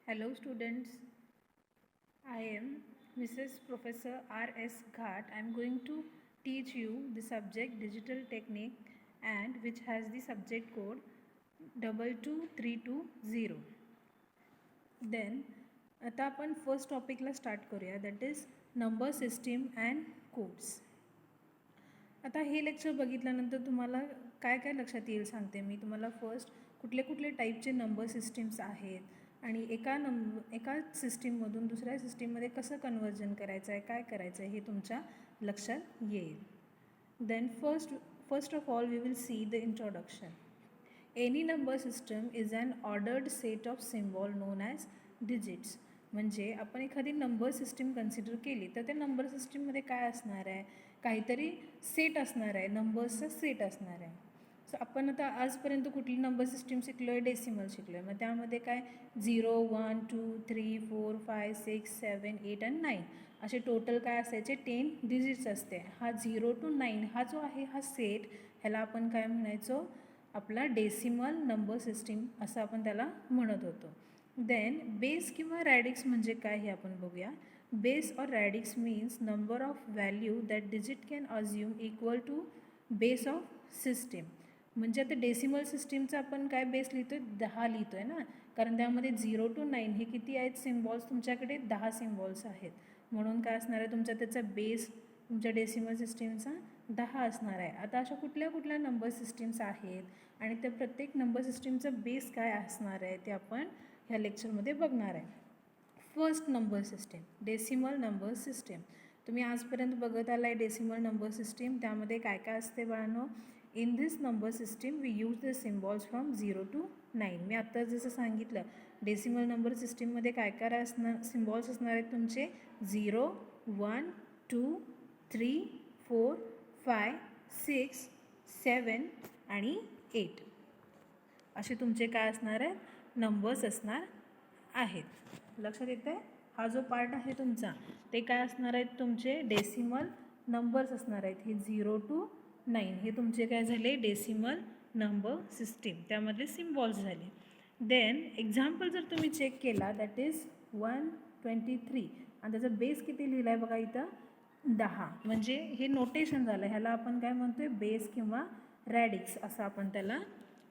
Hello students, I am Mrs. Professor R.S. Ghat. I am going to teach you the subject Digital Technique and which has the subject code 22320. Then आता आपण first टॉपिकला start करूया, that is number system and codes. आता हे lecture बघितल्यानंतर तुम्हाला काय काय लक्षात येईल सांगते मी तुम्हाला. फर्स्ट कुठले कुठले टाईपचे नंबर सिस्टीम्स आहेत आणि एका सिस्टीममधून दुसऱ्या सिस्टीममध्ये कसं कन्वर्जन करायचं आहे, काय करायचं आहे हे तुमच्या लक्षात येईल. Then first of all we will see the introduction. Any number system is an ordered set of symbol known as digits. म्हणजे आपण एखादी नंबर सिस्टीम कन्सिडर केली तर त्या नंबर सिस्टीममध्ये काय असणार आहे, काहीतरी सेट असणार आहे, नंबर्सचा सेट असणार आहे. सो आपण आता आजपर्यंत कुठली नंबर सिस्टीम शिकलो आहे, डेसिमल शिकलो आहे. मग त्यामध्ये काय 0, 1, 2, 3, 4, 5, 6, 7, 8 आणि 9 असे टोटल काय असायचे 10 डिजिट्स असते. हा 0 to 9 हा जो आहे हा सेट, ह्याला आपण काय म्हणायचो, आपला डेसिमल नंबर सिस्टीम असं आपण त्याला म्हणत होतो. देन बेस किंवा रॅडिक्स म्हणजे काय हे आपण बघूया. Base or radix means number of value that digit can assume equal to base of system. म्हणजे आता डेसिमल सिस्टीमचा आपण काय बेस लिहितो आहे, 10 लिहितो आहे ना, कारण त्यामध्ये 0 to 9 हे किती आहेत सिम्बॉल्स, तुमच्याकडे 10 सिम्बॉल्स आहेत. म्हणून काय असणार आहे तुमचा त्याचा बेस तुमच्या डेसिमल सिस्टीमचा 10 असणार आहे. आता अशा कुठल्या कुठल्या नंबर सिस्टीम्स आहेत आणि त्या प्रत्येक नंबर सिस्टीमचा बेस काय असणार आहे ते आपण ह्या लेक्चरमध्ये बघणार आहे. First number system decimal number system. तुम्ही आजपर्यंत बघत आला आहे डेसिमल नंबर सिस्टीम. त्यामध्ये काय काय असते बाळांनो. In this number system we use the symbols from 0 to 9. मी आत्ता जसं सांगितलं डेसिमल नंबर सिस्टीममध्ये काय काय असणार, सिम्बॉल्स असणार आहेत तुमचे 0, 1, 2, 3, 4, 5, 6, 7 आणि 8 असे तुमचे काय असणार आहेत नंबर्स असणार आहेत. लक्षात येतं आहे. हा जो पार्ट आहे तुमचा ते काय असणार आहेत तुमचे डेसिमल नंबर्स असणार आहेत. हे 0 to 9 हे तुमचे काय झाले डेसिमल नंबर सिस्टीम, त्यामधले सिम्बॉल्स झाले. देन एक्झाम्पल जर तुम्ही चेक केला दॅट इज 123 आणि त्याचा बेस किती लिहिला आहे बघा इथं 10. म्हणजे हे नोटेशन झालं, ह्याला आपण काय म्हणतो आहे बेस किंवा रॅडिक्स असं आपण त्याला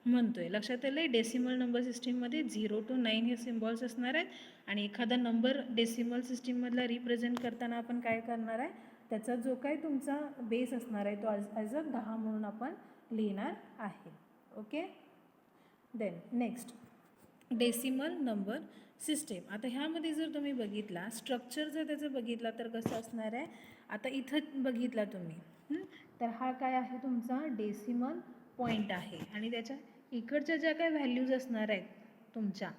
म्हणतो आहे. लक्षात आलं आहे. डेसिमल नंबर सिस्टीममध्ये 0 to 9 हे सिम्बॉल्स असणार आहेत आणि एखादा नंबर डेसिमल सिस्टीममधला रिप्रेझेंट करताना आपण काय करणार आहे, त्याचा जो काय तुमचा बेस असणार आहे तो ॲज अ 10 म्हणून आपण लिहिणार आहे. Okay. Then next decimal number system. आता ह्यामध्ये जर तुम्ही बघितला स्ट्रक्चर जर त्याचं बघितला तर कसं असणार आहे. आता इथं बघितला तुम्ही तर हा काय आहे तुमचा डेसिमल पॉईंट आहे आणि त्याच्या इकडच्या ज्या काय व्हॅल्यूज असणार आहेत तुमच्या,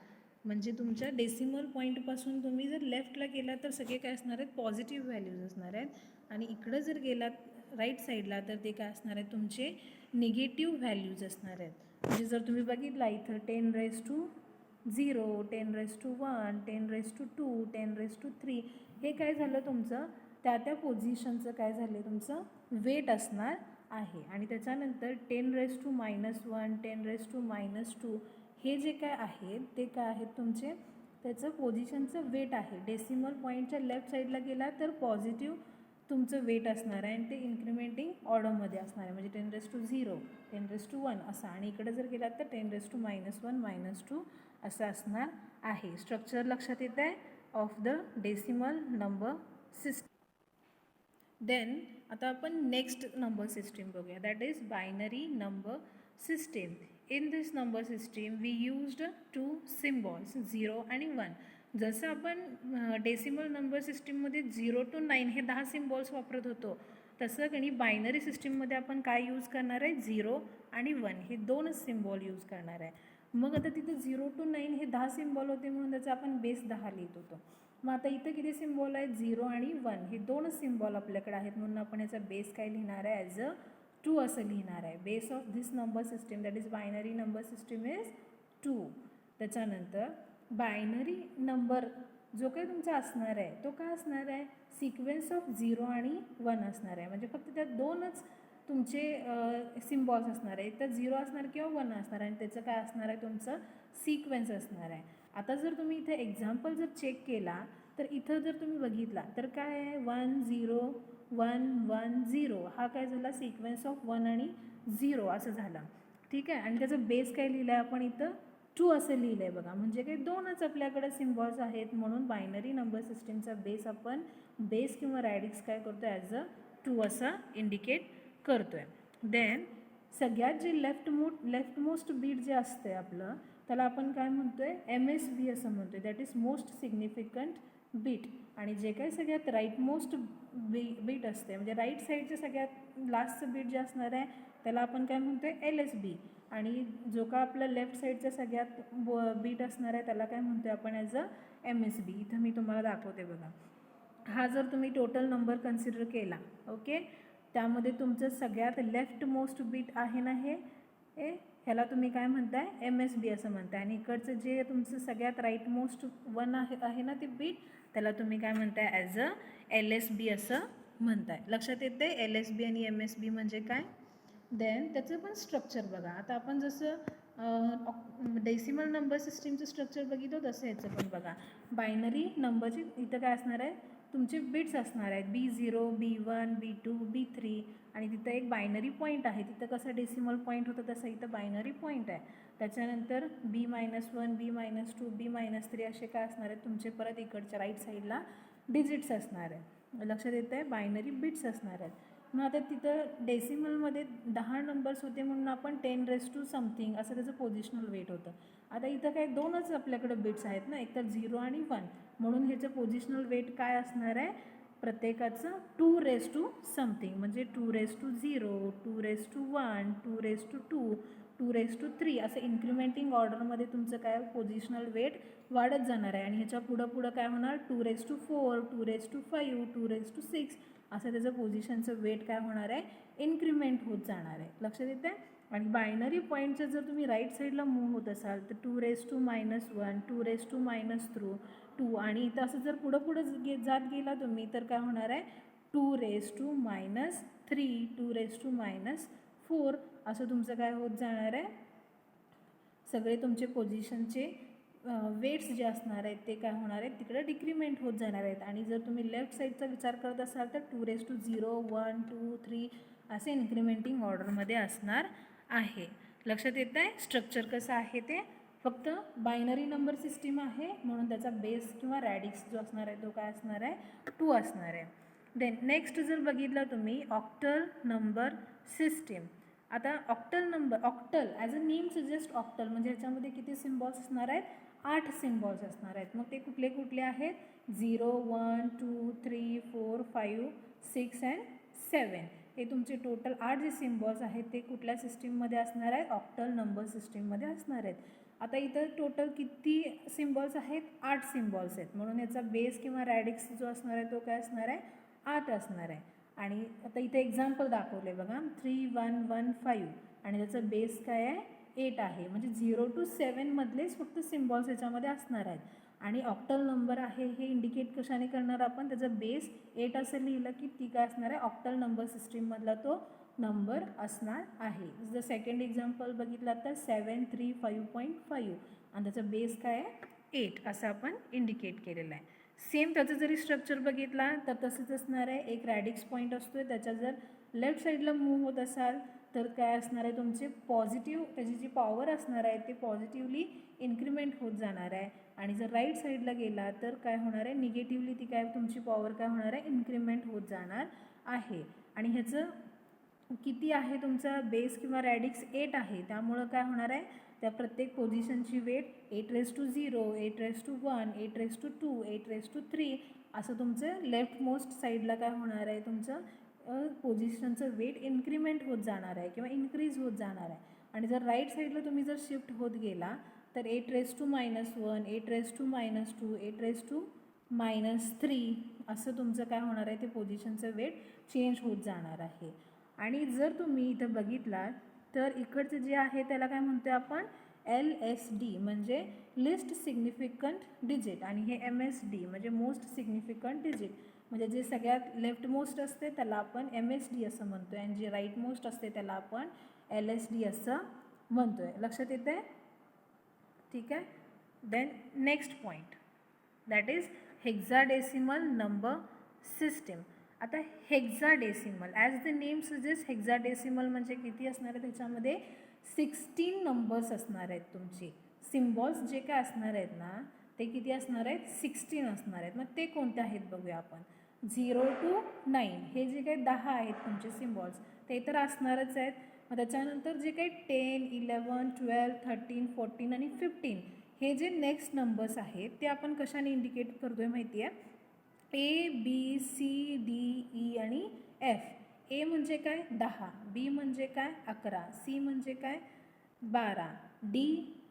म्हणजे तुमच्या डेसिमल पॉईंटपासून तुम्ही जर लेफ्टला गेलात तर सगळे काय असणार आहेत पॉझिटिव्ह व्हॅल्यूज असणार आहेत आणि इकडं जर गेलात राईट साईडला तर ते काय असणार आहेत तुमचे निगेटिव्ह व्हॅल्यूज असणार आहेत. म्हणजे जर तुम्ही बघितला इथं 10⁻�0, 10⁻1, 10⁻2, 10⁻3 हे काय झालं तुमचं त्या पोझिशनचं काय झालं तुमचं वेट असणार आहे. आणि त्याच्यानंतर 10⁻⁻1, 10⁻⁻2 हे जे काय आहेत ते काय आहेत तुमचे त्याचं पोझिशनचं वेट आहे. डेसिमल पॉईंटच्या लेफ्ट साईडला गेला तर पॉझिटिव्ह तुमचं वेट असणार आहे आणि ते इन्क्रिमेंटिंग ऑर्डरमध्ये असणार आहे. म्हणजे 10⁻0, 10⁻1 असा आणि इकडे जर गेलात तर 10⁻⁻1, -2 असं असणार आहे. स्ट्रक्चर लक्षात येतं आहे of the decimal number system. Then आता आपण नेक्स्ट नंबर सिस्टीम बघूया that is binary number system. In this number system we used 2 symbols 0 आणि 1. जसं आपण डेसिमल नंबर सिस्टीममध्ये 0 to 9 हे 10 सिम्बॉल्स वापरत होतो तसं कणी बायनरी सिस्टीममध्ये आपण काय यूज करणार आहे 0 आणि 1 हे 2च सिम्बॉल यूज करणार आहे. मग आता तिथे 0 to 9 हे 10 सिम्बॉल होते म्हणून त्याचा आपण बेस 10 लिहित होतो. मग आता इथं किती सिम्बॉल आहेत 0 आणि 1 हे 2च सिम्बॉल आपल्याकडे आहेत म्हणून आपण याचा बेस काय लिहिणार आहे ॲज अ 2 असं लिहिणार आहे. Base of this number system that is binary number system is 2. त्याच्यानंतर बायनरी नंबर जो काही तुमचा असणार आहे तो काय असणार आहे सिक्वेन्स ऑफ 0 आणि 1 असणार आहे. म्हणजे फक्त त्यात 2च तुमचे सिम्बॉल्स असणार आहे. तर 0 असणार किंवा 1 असणार आणि त्याचं काय असणार आहे तुमचं सिक्वेन्स असणार आहे. आता जर तुम्ही इथे एक्झाम्पल जर चेक केला तर इथं जर तुम्ही बघितला तर काय आहे 1 0 1 1 0 हा काय झाला सिक्वेन्स ऑफ 1 आणि 0 असं झाला. ठीक आहे. आणि त्याचा बेस काय लिहिलं आहे आपण इथं 2 असं लिहिलं आहे बघा. म्हणजे काय दोनच आपल्याकडे सिम्बॉल्स आहेत म्हणून बायनरी नंबर सिस्टीमचा बेस आपण बेस किंवा रॅडिक्स काय करतो ॲज अ 2 असं इंडिकेट करतो आहे. देन सगळ्यात जे लेफ्टमोस्ट बीट जे असते आपलं त्याला आपण काय म्हणतो आहे MSB असं म्हणतो आहे. That is most significant bit. आणि जे काही सगळ्यात राईटमोस्ट बीट असते म्हणजे राईट साईडचे सगळ्यात लास्टचं बीट जे असणार आहे त्याला आपण काय म्हणतो आहे LSB. आणि जो का आपला लेफ्ट साईडचा सगळ्यात बीट असणार आहे त्याला काय म्हणतो आहे आपण ॲज अ MSB. इथं मी तुम्हाला दाखवते बघा. हा जर तुम्ही टोटल नंबर कन्सिडर केला ओके त्यामध्ये तुमचं सगळ्यात लेफ्ट मोस्ट बीट आहे ना हे ह्याला तुम्ही काय म्हणताय MSB असं म्हणताय. आणि इकडचं जे तुमचं सगळ्यात राईट मोस्ट 1 आहे ना ते बीट त्याला तुम्ही काय म्हणताय ॲज अ LSB असं म्हणताय. लक्षात येते LSB आणि MSB म्हणजे काय. देन त्याचं पण स्ट्रक्चर बघा. आता आपण जसं डेसिमल नंबर सिस्टीमचं स्ट्रक्चर बघितलं तसं ह्याचं पण बघा. बायनरी नंबरची इथं काय असणार आहे तुमचे बिट्स असणार आहेत B0 B1 B2 B3 आणि तिथं एक बायनरी पॉईंट आहे. तिथं कसं डेसिमल पॉईंट होतं तसं इथं बायनरी पॉईंट आहे. त्याच्यानंतर B-1 B-2 B-3 असे काय असणार आहेत तुमचे परत इकडच्या राईट साईडला डिजिट्स असणार आहे. लक्षात येतं आहे बायनरी बिट्स असणार आहेत. मग आता तिथं डेसिमलमध्ये 10 नंबर्स होते म्हणून आपण 10 समथिंग असं त्याचं पोझिशनल वेट होतं. आता इथं काय दोनच आपल्याकडे बिट्स आहेत ना एक तर 0 आणि 1 म्हणून ह्याचं पोझिशनल वेट काय असणार आहे प्रत्येकाचं 2 समथिंग म्हणजे 2 2 2 2 असं इन्क्रिमेंटिंग ऑर्डरमध्ये तुमचं काय पोझिशनल वेट वाढत जाणार आहे. आणि ह्याच्या पुढं काय होणार 2 2 6 असं त्याचं पोझिशनचं वेट काय होणार आहे इन्क्रिमेंट होत जाणार आहे. लक्षात येते. आणि बायनरी पॉईंटचं जर तुम्ही राईट साईडला मूव्ह होत असाल तर 2 2 2 आणि इथं असं जर पुढं जात गेला तुम्ही तर काय होणार आहे 2 3 4 असं तुमचं काय होत जाणार आहे. सगळे तुमचे पोझिशनचे वेट्स जे असणार आहेत ते काय होणार आहेत तिकडे डिक्रीमेंट होत जाणार आहेत. आणि जर तुम्ही लेफ्ट साईडचा विचार करत असाल तर 2 1 2 3 असे इन्क्रिमेंटिंग ऑर्डरमध्ये असणार आहे. लक्षात येतं आहे स्ट्रक्चर कसं आहे ते. फक्त बायनरी नंबर सिस्टीम आहे म्हणून त्याचा बेस किंवा रॅडिक्स जो असणार आहे तो काय असणार आहे 2 असणार आहे. देन नेक्स्ट जर बघितलं तुम्ही ऑक्टल नंबर सिस्टीम. आता octal as a name suggest octal म्हणजे ह्याच्यामध्ये किती सिम्बॉल्स असणार आहेत 8 सिम्बॉल्स असणार आहेत. मग ते कुठले कुठले आहेत 0 1 2 3 4 5 6 अँड 7 हे तुमचे टोटल 8 जे सिम्बॉल्स आहेत ते कुठल्या सिस्टीममध्ये असणार आहेत ऑक्टल नंबर सिस्टीममध्ये असणार आहेत. आता इथं टोटल किती सिम्बॉल्स आहेत 8 सिम्बॉल्स आहेत म्हणून याचा बेस किंवा रॅडिक्स जो असणार आहे तो काय असणार आहे 8 असणार आहे. आणि आता इथे एक्झाम्पल दाखवले बघा 3 1 1 5 आणि त्याचं बेस काय आहे 8 आहे म्हणजे 0 to 7 मधलेच फक्त सिम्बॉल्स याच्यामध्ये असणार आहेत. आणि ऑक्टल नंबर आहे हे इंडिकेट कशाने करणार आपण त्याचा बेस 8 असं लिहिलं की ती काय असणार आहे ऑक्टल नंबर सिस्टीममधला तो नंबर असणार आहे. जर सेकंड एक्झाम्पल बघितला तर 7 3 5.5 आणि त्याचा बेस काय आहे 8 असं आपण इंडिकेट केलेलं आहे. सेम त्याचं जरी स्ट्रक्चर बघितला तर तसंच असणार आहे. एक रॅडिक्स पॉईंट असतो आहे त्याच्या जर लेफ्ट साईडला मूव्ह होत असाल तर काय असणार आहे तुमचे पॉझिटिव्ह त्याची जी पॉवर असणार आहे ते पॉझिटिव्हली इन्क्रिमेंट होत जाणार आहे. आणि जर राईट साईडला गेला तर काय होणार आहे निगेटिव्हली ती काय तुमची पॉवर काय होणार आहे इन्क्रिमेंट होत जाणार आहे. आणि ह्याचं किती आहे तुमचा बेस किंवा रॅडिक्स 8 आहे त्यामुळं काय होणार आहे त्या प्रत्येक पोझिशनची वेट 8 8 1 8 2 8 3 असं तुमचं लेफ्ट मोस्ट साईडला काय होणार आहे तुमचं पोझिशनचं वेट इन्क्रिमेंट होत जाणार आहे किंवा इन्क्रीज होत जाणार आहे. आणि जर राईट साईडला तुम्ही जर शिफ्ट होत गेला तर 8 1 8 2 8 3 असं तुमचं काय होणार आहे ते पोझिशनचं वेट चेंज होत जाणार आहे. आणि जर तुम्ही इथं बघितलात तर इकडचं जे आहे त्याला काय म्हणतो आपण LSD म्हणजे लिस्ट सिग्निफिकंट डिजिट आणि हे MSD म्हणजे मोस्ट सिग्निफिकंट डिजिट म्हणजे जे सगळ्यात लेफ्ट मोस्ट असते त्याला आपण MSD असं म्हणतो आहे आणि जे राईट मोस्ट असते त्याला आपण LSD असं म्हणतो आहे. लक्षात येतं आहे. ठीक आहे. Then next point that is hexadecimal number system. आता hexadecimal as the name suggest hexadecimal म्हणजे किती असणार आहे, त्याच्यामध्ये 16 नंबर्स असणार आहेत. तुमचे सिम्बॉल्स जे काय असणार आहेत ना ते किती असणार आहेत, 16 असणार आहेत. मग ते कोणते आहेत बघूया आपण. 0 to 9 हे जे काही 10 आहेत तुमचे सिम्बॉल्स ते तर असणारच आहेत. मग त्याच्यानंतर जे काही 10, 11, 12, 13, 14 आणि 15 हे जे नेक्स्ट नंबर्स आहेत ते आपण कशाने इंडिकेट करतो आहे माहिती आहे. A, B, C, D, E आणि F. A म्हणजे काय 10, B म्हणजे काय 11, C म्हणजे काय 12, D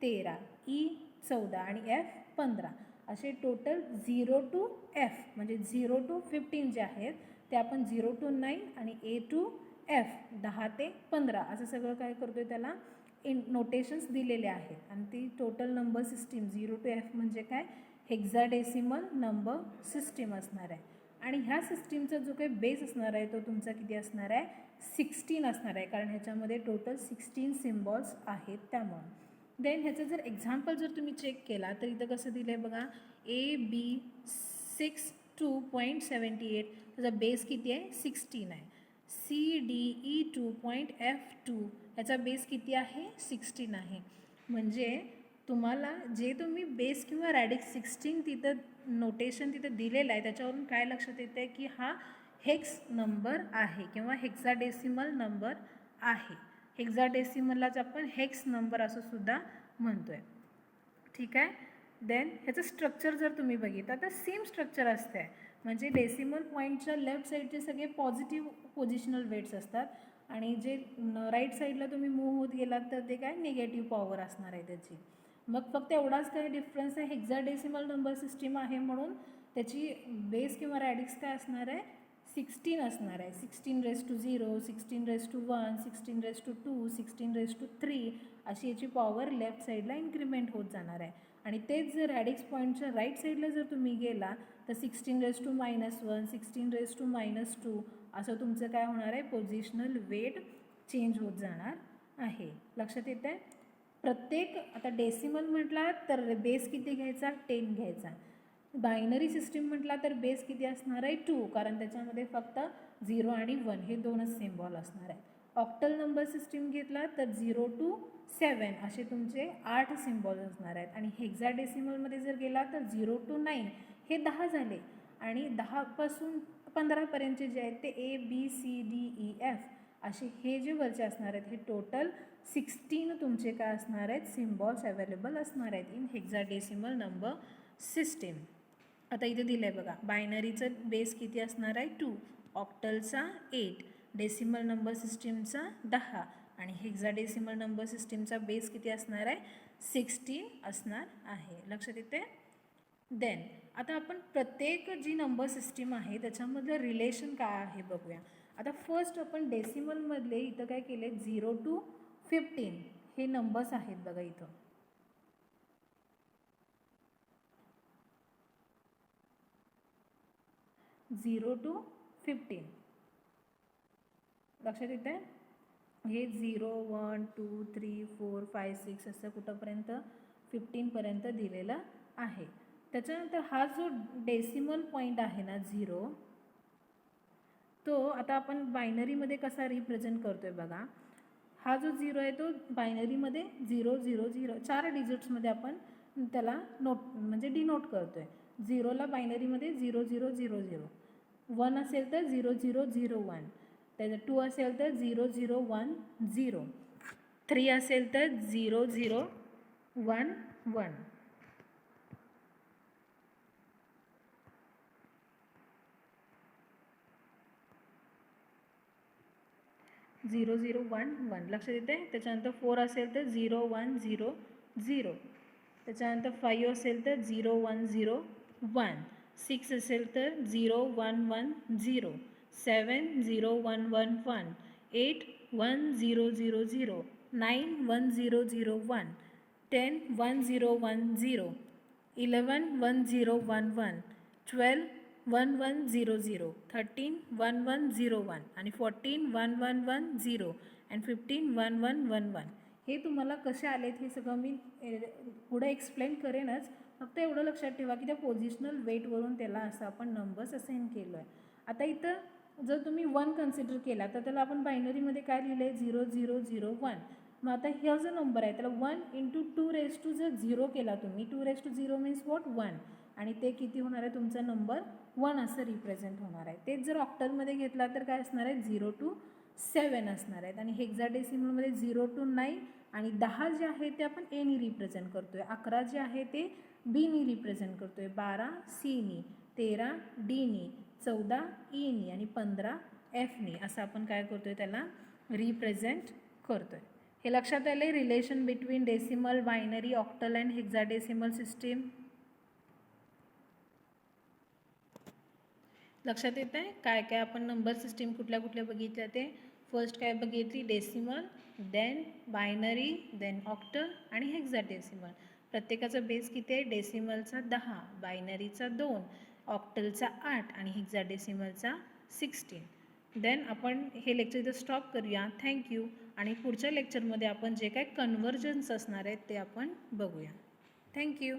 13, E 14 आणि F 15. असे टोटल 0 to F म्हणजे 0 to 15 जे आहेत ते आपण 0 to 9 आणि A to F 10 ते 15 असं सगळं काय करतो आहे, त्याला नोटेशन्स दिलेले आहेत. आणि ती total number system 0 to F म्हणजे काय, हेक्साडेसिमल नंबर सिस्टीम असणार आहे. आणि ह्या सिस्टीमचा जो काही बेस असणार आहे तो तुमचा किती असणार आहे, 16 असणार आहे, कारण ह्याच्यामध्ये टोटल 16 सिम्बॉल्स आहेत त्यामुळे. देन ह्याचं जर एक्झाम्पल जर तुम्ही चेक केला तर इथं कसं दिलं आहे बघा, AB62.78 त्याचा बेस किती आहे, 16 आहे. CDE2.F2 ह्याचा बेस किती आहे, 16 आहे. म्हणजे तुम्हाला जे तुम्ही बेस किंवा रॅडिक्स 16 तिथं नोटेशन तिथं दिलेलं आहे त्याच्यावरून काय लक्षात येतं आहे की हा हेक्स नंबर आहे किंवा हेक्साडेसिमल नंबर आहे. हेक्साडेसिमललाच आपण हेक्स नंबर असं सुद्धा म्हणतो आहे. ठीक आहे. देन ह्याचं स्ट्रक्चर जर तुम्ही बघितलं तर सेम स्ट्रक्चर असतं आहे. म्हणजे डेसिमल पॉईंटच्या लेफ्ट साईडचे सगळे पॉझिटिव्ह पोझिशनल वेट्स असतात आणि जे राईट साईडला तुम्ही मूव्ह होत गेलात तर ते काय निगेटिव्ह पॉवर असणार आहे त्याची. मग फक्त एवढाच काय डिफरन्स आहे, हेक्साडेसिमल नंबर सिस्टीम आहे म्हणून त्याची बेस किंवा रॅडिक्स काय असणार आहे, 16 असणार आहे. 16⁻0, 16⁻1, 16⁻2, 16⁻3 अशी याची पॉवर लेफ्ट साईडला इन्क्रीमेंट होत जाणार आहे. आणि तेच जर रॅडिक्स पॉईंटच्या राईट साईडला जर तुम्ही गेला तर 16⁻1, 16⁻2 असं तुमचं काय होणार आहे, पोझिशनल वेट चेंज होत जाणार आहे. लक्षात येतं आहे. प्रत्येक आता डेसिमल म्हटला तर बेस किती घ्यायचा, 10 घ्यायचा. बायनरी सिस्टीम म्हटला तर बेस किती असणार आहे, 2, कारण त्याच्यामध्ये फक्त 0 आणि 1 हे दोनच सिम्बॉल असणार आहे. ऑक्टल नंबर सिस्टीम घेतला तर 0 to 7 असे तुमचे 8 सिम्बॉल असणार आहेत. आणि हेक्साडेसिमलमध्ये जर गेला तर 0 to 9 हे 10 झाले आणि 10पासून 15पर्यंतचे जे आहेत ते ABCDEF असे हे जे वरचे असणार आहेत हे टोटल 16 तुमचे काय असणार आहेत, सिम्बॉल्स अवेलेबल असणार आहेत इन हेक्साडेसिमल नंबर सिस्टीम. आता इथे दिलं आहे बघा, बायनरीचं बेस किती असणार आहे, 2, ऑक्टलचा 8, डेसिमल नंबर सिस्टीमचा 10 आणि हेक्साडेसिमल नंबर सिस्टीमचा बेस किती असणार आहे, 16 असणार आहे. लक्षात येते. देन आता आपण प्रत्येक जी नंबर सिस्टीम आहे त्याच्यामधलं रिलेशन काय आहे बघूया. आता फर्स्ट आपण डेसिमलमधले इथं काय केले, 0 to 15 हे नंबर्स आहेत बघा इथं. 0 to 15 लक्षात येतं आहे. हे 0, 1, 2, 3, 4, 5, 6 असं कुठंपर्यंत 15पर्यंत दिलेलं आहे. त्याच्यानंतर हा जो डेसिमल पॉईंट आहे ना 0, तो आता आपण बायनरीमध्ये कसा रिप्रेझेंट करतो आहे बघा. हा जो 0 आहे तो बायनरीमध्ये 0, 0, 0 4 डिजिट्समध्ये आपण त्याला म्हणजे डिनोट करतो आहे. 0ला बायनरीमध्ये 0, 0, 0, 0, 1 असेल तर 0, 0, 0, 1, त्याचं 2 असेल तर 0, 0, 1, 0, 3 असेल तर 0, 0, 1, 1. 0, 0, 1, 1 लक्षात येते. त्याच्यानंतर 4 असेल तर 0, 1, 0, 0, त्याच्यानंतर 5 असेल तर 0, 1, 0, 1, 6 असेल तर 0, 1, 1, 0, 7, 0, 1, 1, 1, 8, 1, 0, 0, 0, 9, 1, 0, 0, 1, 10, 1, 0, 1, 0, 11, 1, 0, 1, 1, 12, 1, 1, 0, 0, 13, 1, 1, 0, 1 आणि 14, 1, 1, 1, 0 and 15, 1, 1, 1, 1. हे तुम्हाला कसे आलेत हे सगळं मी पुढे एक्सप्लेन करेनच. फक्त एवढं लक्षात ठेवा की त्या पोझिशनल वेटवरून त्याला असं आपण नंबर्स असाइन केलो आहे. आता इथं जर तुम्ही 1 कन्सिडर केला तर त्याला आपण बायनरीमध्ये काय लिहिलं आहे 0001. मग आता हा जो नंबर आहे त्याला 1 × 2 जर 0 केला तुम्ही 2 मीन्स वॉट 1 आणि ते किती होणार आहे तुमचा नंबर 1 असं रिप्रेझेंट होणार आहे. तेच जर ऑक्टलमध्ये घेतला तर काय असणार आहे 0 to 7 असणार आहेत आणि हेक्साडेसिमलमध्ये 0 to 9 आणि 10 जे आहे ते आपण एनी रिप्रेझेंट करतो आहे. 11 जे आहे ते बीनी रिप्रेझेंट करतो आहे. 12 सीनी, 13 डीनी, 14 ईनी आणि 15 एफनी असं आपण काय करतो आहे त्याला रिप्रेझेंट करतो आहे. हे लक्षात आलं आहे relation between decimal, binary, octal and hexadecimal system. लक्षात येत आहे काय काय आपण नंबर सिस्टीम कुठल्या कुठल्या बघितल्या ते. फर्स्ट काय बघितली decimal, then binary, then octal आणि हेक्साडेसिमल. प्रत्येकाचा बेस किती आहे डेसिमलचा 10, बायनरीचा 2, ऑक्टलचा 8 आणि हेक्साडेसिमलचा 16. देन आपण हे लेक्चर इथं स्टॉप करूया. थँक्यू. आणि पुढच्या लेक्चरमध्ये आपण जे काय कन्व्हर्जन्स असणार आहेत ते आपण बघूया. थँक्यू.